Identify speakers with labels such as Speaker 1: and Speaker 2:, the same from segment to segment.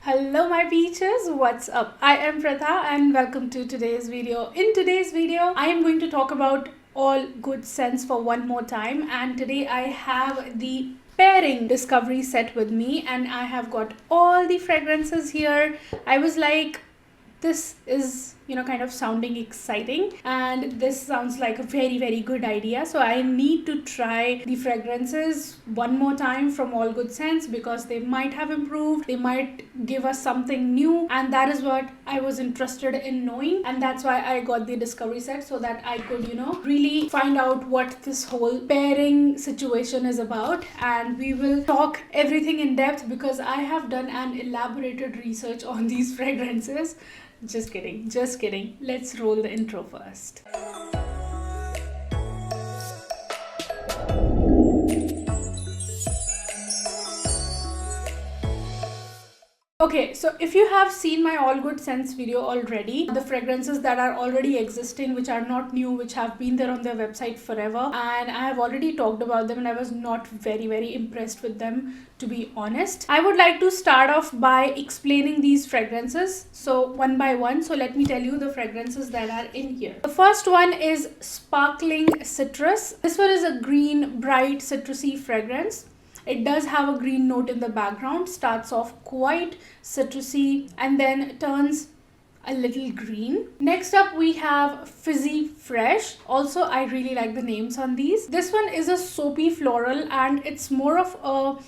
Speaker 1: Hello my peaches, what's up? I am Pratha and welcome to today's video. In today's video, I am going to talk about all good scents for one more time, and today I have the pairing discovery set with me and I have got all the fragrances here. I was like, this is kind of sounding exciting and this sounds like a very good idea, so I need to try the fragrances one more time from all good scents because they might have improved, they might give us something new, and that is what I was interested in knowing, and that's why I got the discovery set so that I could really find out what this whole pairing situation is about. And we will talk everything in depth because I have done an elaborated research on these fragrances. Just kidding. Let's roll the intro first. Okay, so if you have seen my all good scents video already, the fragrances that are already existing, which are not new, which have been there on their website forever, and I have already talked about them and I was not very impressed with them, to be honest. I would like to start off by explaining these fragrances, so one by one. So let me tell you the fragrances that are in here. The first one is Sparkling Citrus. This one is a green, bright, citrusy fragrance. It does have a green note in the background, starts off quite citrusy and then turns a little green. Next up we have Fizzy Fresh. Also, I really like the names on these. This one is a soapy floral and it's more of a,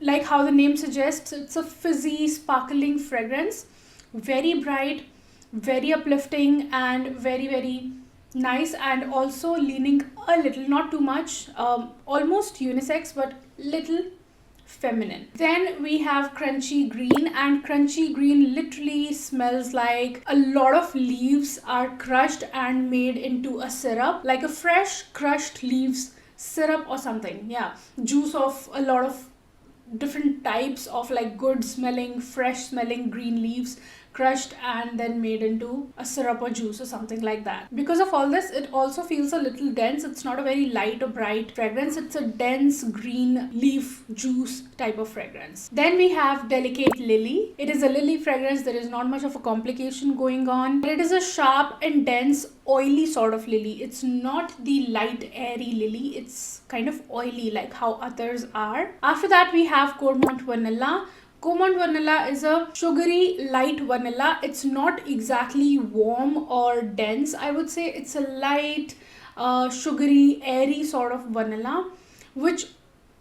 Speaker 1: like how the name suggests, it's a fizzy, sparkling fragrance. Very bright, very uplifting and very nice, and also leaning a little, not too much, almost unisex but little feminine. Then we have Crunchy Green, and Crunchy Green literally smells like a lot of leaves are crushed and made into a syrup, like a fresh crushed leaves syrup or something. Yeah, juice of a lot of different types of like good smelling, fresh smelling green leaves crushed and then made into a syrup or juice or something like that. Because of all this, it also feels a little dense. It's not a very light or bright fragrance. It's a dense green leaf juice type of fragrance. Then we have Delicate Lily. It is a lily fragrance. There is not much of a complication going on, but it is a sharp and dense oily sort of lily. It's not the light airy lily. It's kind of oily like how others are. After that we have Coleman Vanilla. Coleman Vanilla is a sugary light vanilla. It's not exactly warm or dense. I would say it's a light, sugary, airy sort of vanilla, which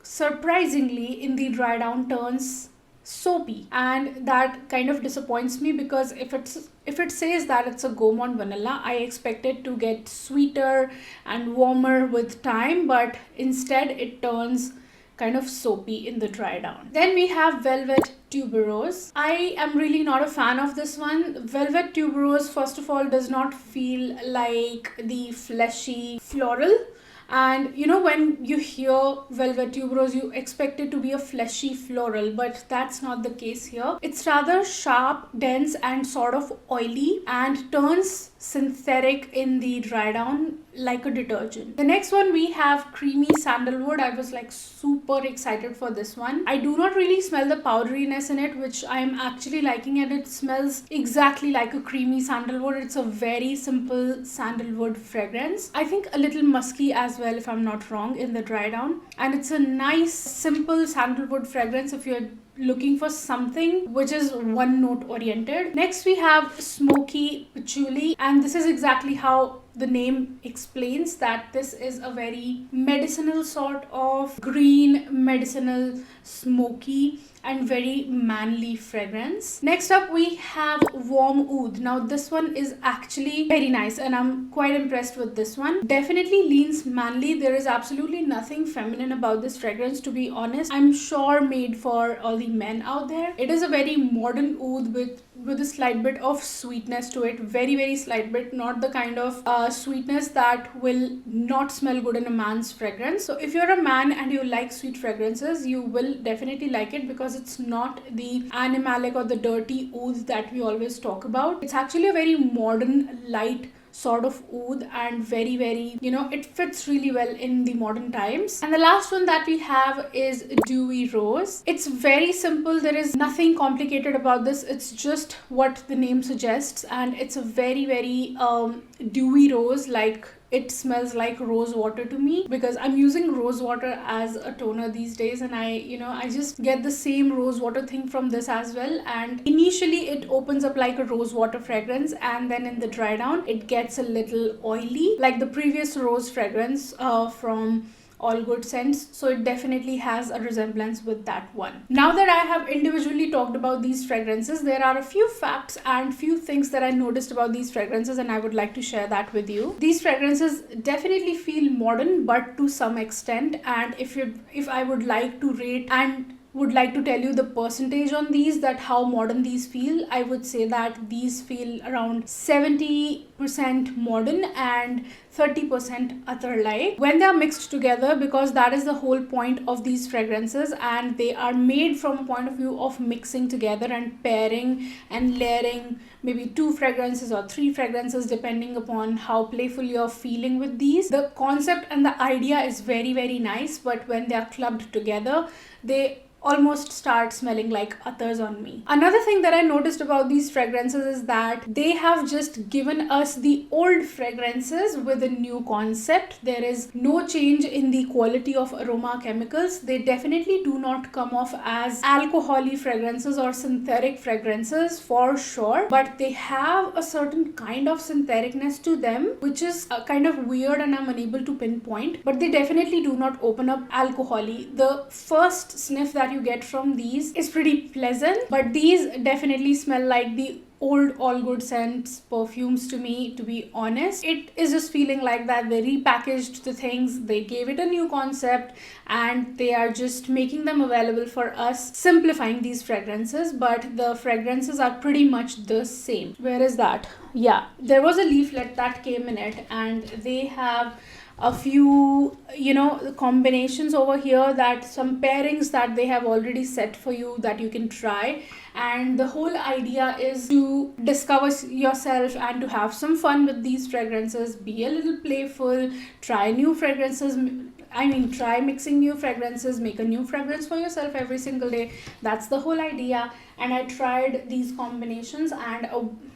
Speaker 1: surprisingly in the dry down turns soapy, and that kind of disappoints me because if it says that it's a gourmand vanilla, I expect it to get sweeter and warmer with time, but instead it turns kind of soapy in the dry down. Then we have Velvet Tuberose. I am really not a fan of this one. Velvet Tuberose, first of all, does not feel like the fleshy floral. And when you hear Velvet Tuberose, you expect it to be a fleshy floral, but that's not the case here. It's rather sharp, dense, and sort of oily, and turns synthetic in the dry down like a detergent. The next one we have Creamy Sandalwood. I was like super excited for this one. I do not really smell the powderiness in it, which I am actually liking, and it smells exactly like a creamy sandalwood. It's a very simple sandalwood fragrance. I think a little musky as well, if I'm not wrong, in the dry down, and it's a nice simple sandalwood fragrance if you're looking for something which is one note oriented. Next we have Smoky Patchouli, and this is exactly how the name explains, that this is a very medicinal sort of green, medicinal, smoky and very manly fragrance. Next up we have Warm Oud. Now this one is actually very nice and I'm quite impressed with this one. Definitely leans manly. There is absolutely nothing feminine about this fragrance, to be honest. I'm sure made for all the men out there. It is a very modern oud with a slight bit of sweetness to it. Very slight bit, not the kind of sweetness that will not smell good in a man's fragrance. So if you're a man and you like sweet fragrances, you will definitely like it because it's not the animalic or the dirty oud that we always talk about. It's actually a very modern, light, sort of oud and very, it fits really well in the modern times. And the last one that we have is Dewy Rose. It's very simple. There is nothing complicated about this. It's just what the name suggests, and it's a very dewy rose. Like, it smells like rose water to me, because I'm using rose water as a toner these days, and I just get the same rose water thing from this as well. And initially it opens up like a rose water fragrance, and then in the dry down it gets a little oily like the previous rose fragrance from All Good Scents. So it definitely has a resemblance with that one. Now that I have individually talked about these fragrances, there are a few facts and few things that I noticed about these fragrances, and I would like to share that with you. These fragrances definitely feel modern, but to some extent. And if I would like to rate and would like to tell you the percentage on these, that how modern these feel, I would say that these feel around 70% modern and 30% other-like when they are mixed together, because that is the whole point of these fragrances, and they are made from a point of view of mixing together and pairing and layering maybe 2 fragrances or 3 fragrances depending upon how playful you're feeling with these. The concept and the idea is very nice, but when they are clubbed together, they almost start smelling like others on me. Another thing that I noticed about these fragrances is that they have just given us the old fragrances with a new concept. There is no change in the quality of aroma chemicals. They definitely do not come off as alcohol-y fragrances or synthetic fragrances for sure, but they have a certain kind of syntheticness to them, which is kind of weird and I'm unable to pinpoint, but they definitely do not open up alcohol-y. The first sniff that you get from these is pretty pleasant, but these definitely smell like the old All Good Scents perfumes to me, to be honest. It is just feeling like that they repackaged the things, they gave it a new concept, and they are just making them available for us, simplifying these fragrances, but the fragrances are pretty much the same. Where is that? Yeah, there was a leaflet that came in it, and they have a few combinations over here, that some pairings that they have already set for you that you can try. And the whole idea is to discover yourself and to have some fun with these fragrances, be a little playful, try new fragrances. Try mixing new fragrances, make a new fragrance for yourself every single day. That's the whole idea. And I tried these combinations and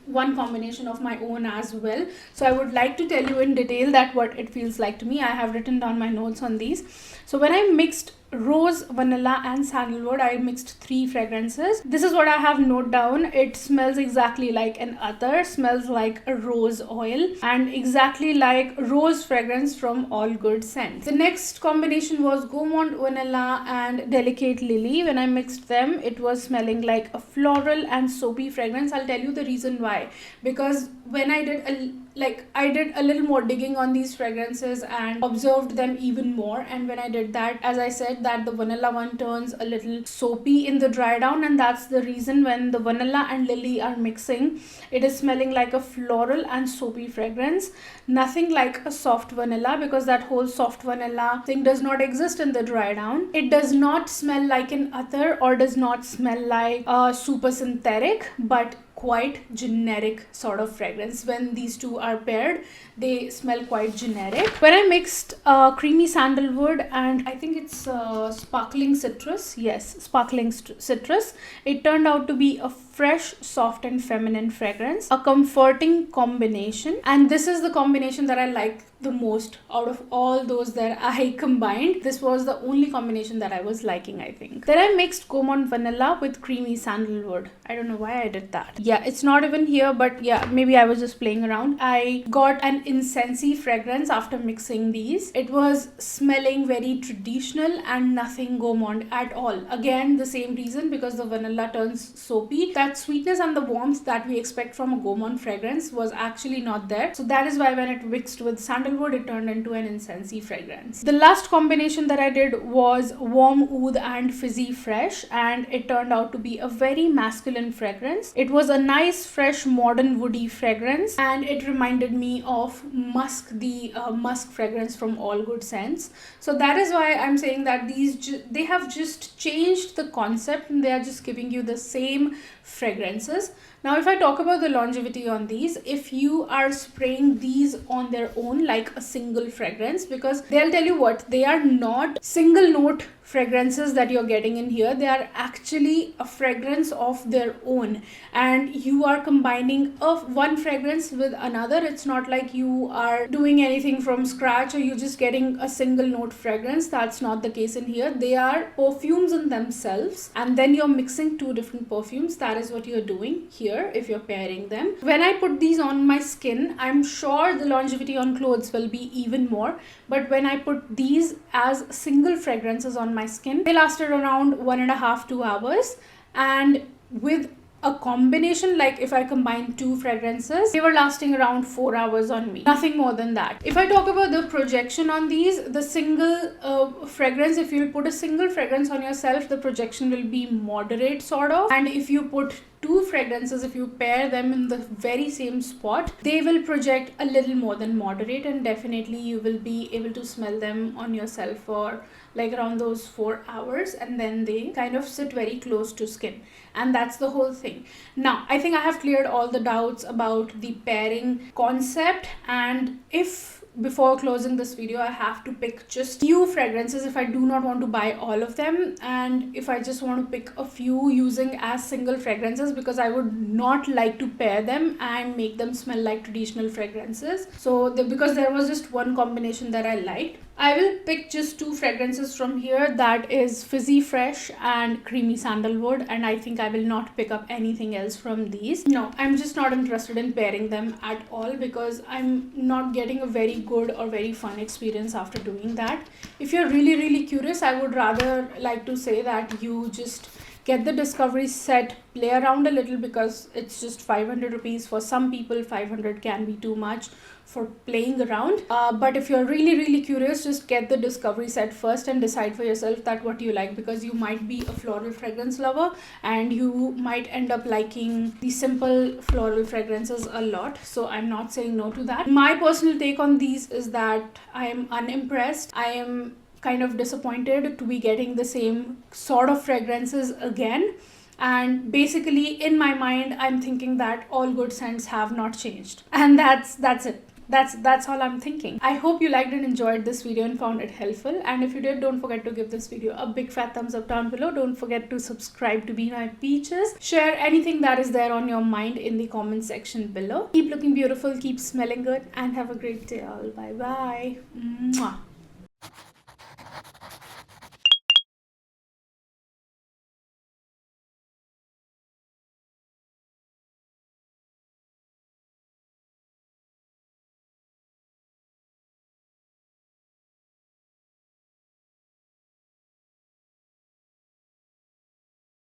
Speaker 1: one combination of my own as well. So I would like to tell you in detail that what it feels like to me. I have written down my notes on these. So when I mixed rose, vanilla and sandalwood, I mixed 3 fragrances. This is what I have noted down. It smells exactly like an attar, smells like a rose oil, and exactly like rose fragrance from All Good Scents. The next combination was Coleman Vanilla and Delicate Lily. When I mixed them, it was smelling like a floral and soapy fragrance. I'll tell you the reason why. Because when I did a little more digging on these fragrances and observed them even more, and when I did that, as I said, that the vanilla one turns a little soapy in the dry down, and that's the reason when the vanilla and lily are mixing, it is smelling like a floral and soapy fragrance, nothing like a soft vanilla, because that whole soft vanilla thing does not exist in the dry down. It does not smell like an attar or does not smell like super synthetic, but quite generic sort of fragrance. When these two are paired, they smell quite generic. When I mixed creamy sandalwood and I think it's sparkling citrus, yes, sparkling citrus, it turned out to be a fresh, soft and feminine fragrance, a comforting combination, and this is the combination that I like the most out of all those that I combined. This was the only combination that I was liking, I think. Then I mixed Coleman Vanilla with creamy sandalwood. I don't know why I did that. Yeah, it's not even here, but yeah, maybe I was just playing around. I got an incensey fragrance after mixing these. It was smelling very traditional and nothing gourmand at all. Again, the same reason, because the vanilla turns soapy. That sweetness and the warmth that we expect from a gourmand fragrance was actually not there. So that is why when it mixed with sandalwood, it turned into an incensey fragrance. The last combination that I did was warm oud and fizzy fresh, and it turned out to be a very masculine fragrance. It was a nice, fresh, modern, woody fragrance, and it reminded me of musk, the musk fragrance from All Good Scents. So that is why I'm saying that they have just changed the concept, and they are just giving you the same fragrances. Now if I talk about the longevity on these, if you are spraying these on their own like a single fragrance, because they'll tell you what, they are not single note fragrances that you're getting in here, they are actually a fragrance of their own, and you are combining of one fragrance with another. It's not like you are doing anything from scratch or you're just getting a single note fragrance. That's not the case in here. They are perfumes in themselves, and then you're mixing two different perfumes. That is what you're doing here if you're pairing them. When I put these on my skin, I'm sure the longevity on clothes will be even more, but when I put these as single fragrances on my skin, they lasted around 1.5 to 2 hours, and with a combination, like if I combine two fragrances, they were lasting around 4 hours on me, nothing more than that. If I talk about the projection on these, the single fragrance, if you put a single fragrance on yourself, the projection will be moderate sort of, and if you put two fragrances, if you pair them in the very same spot, they will project a little more than moderate, and definitely you will be able to smell them on yourself for like around those 4 hours, and then they kind of sit very close to skin, and that's the whole thing. Now I think I have cleared all the doubts about the pairing concept, and if before closing this video I have to pick just few fragrances, if I do not want to buy all of them, and if I just want to pick a few using as single fragrances, because I would not like to pair them and make them smell like traditional fragrances. So because there was just one combination that I liked, I will pick just two fragrances from here, that is Fizzy Fresh and Creamy Sandalwood, and I think I will not pick up anything else from these. No, I'm just not interested in pairing them at all, because I'm not getting a very good or very fun experience after doing that. If you're really curious, I would rather like to say that you just get the discovery set, play around a little, because it's just 500 rupees. For some people 500 can be too much for playing around, but if you're really curious, just get the discovery set first and decide for yourself that what you like, because you might be a floral fragrance lover and you might end up liking the simple floral fragrances a lot. So I'm not saying no to that. My personal take on these is that I am unimpressed. I am kind of disappointed to be getting the same sort of fragrances again, and basically in my mind I'm thinking that all good scents have not changed, and that's it. That's all I'm thinking. I hope you liked and enjoyed this video and found it helpful, and if you did, don't forget to give this video a big fat thumbs up down below. Don't forget to subscribe to Be My Peaches. Share anything that is there on your mind in the comment section below. Keep looking beautiful, keep smelling good, and have a great day all. Bye bye. Mwah.